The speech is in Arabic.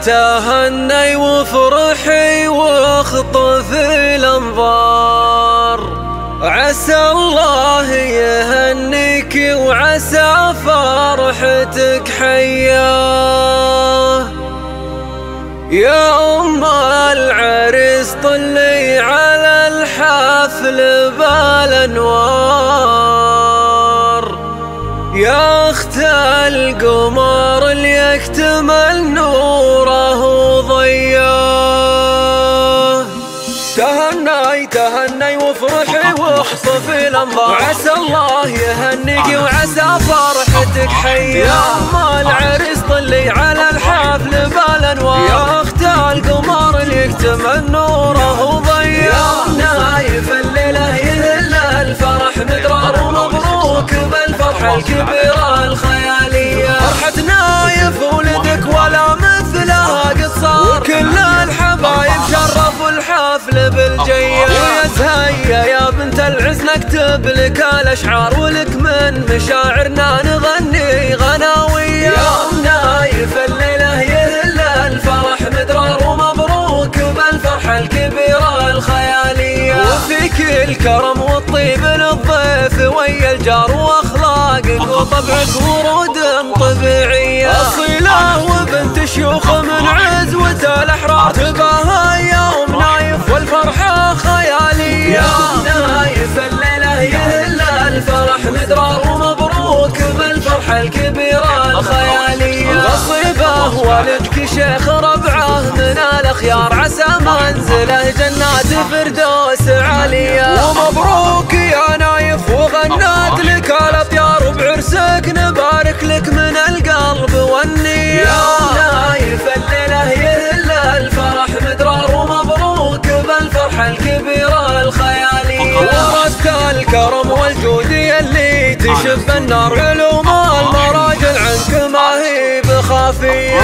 تهني وافرحي واخطفي الانظار، عسى الله يهنيك وعسى فرحتك حياه. يا أم العريس طلي على الحفل بالأنوار، يا أخت القمر اللي يكتمل نوره وضياه. تهني وافرحي واخطفي الانظار، عسى الله يهنيك وعسى فرحتك حياه. يا أم العريس طلي على الحفل بالأنوار، يا أخت القمر اللي يكتمل نوره وضياه. نايف الليلة يهل الفرح مدرار، ومبروك بالفرحة الكبيرة الخيالية. فرحة نايف ولدك ولا مثلها قد صار، وكل الحبايب شرفوا الحفل بالجية. ويا زهية يا بنت العز نكتب لك الأشعار، ولك من مشاعرنا نغني غناوية. يا نايف الليلة يهل الفرح مدرار، ومبروك بالفرحة الكبيرة الخيالية. وفيك الكرم والطيب للضيف ويا الجار، واخلاقك وطبعك ورود طبيعية. أصيلة وبنت شيوخ من عزوة الأحرار، تباها يوم نايف والفرحة خيالية. يا نايف الليلة يهل الفرح مدرار، ومبروك بالفرحة الكبيرة الخيالية. غصيبه والدك شيخ ربعه من الأخيار، عسى منزله جنات فردوس عالية. ومبروك يا نايف وغنات لك الأطيار، وبعرسك نبارك لك من القلب والنية. يا نايف الليلة يهل الفرح مدرار، ومبروك بالفرحة الكبيرة الخيالية. ورثت الكرم والجود اللي تشب النار، علوم المراجل عنك ما هي بخافية.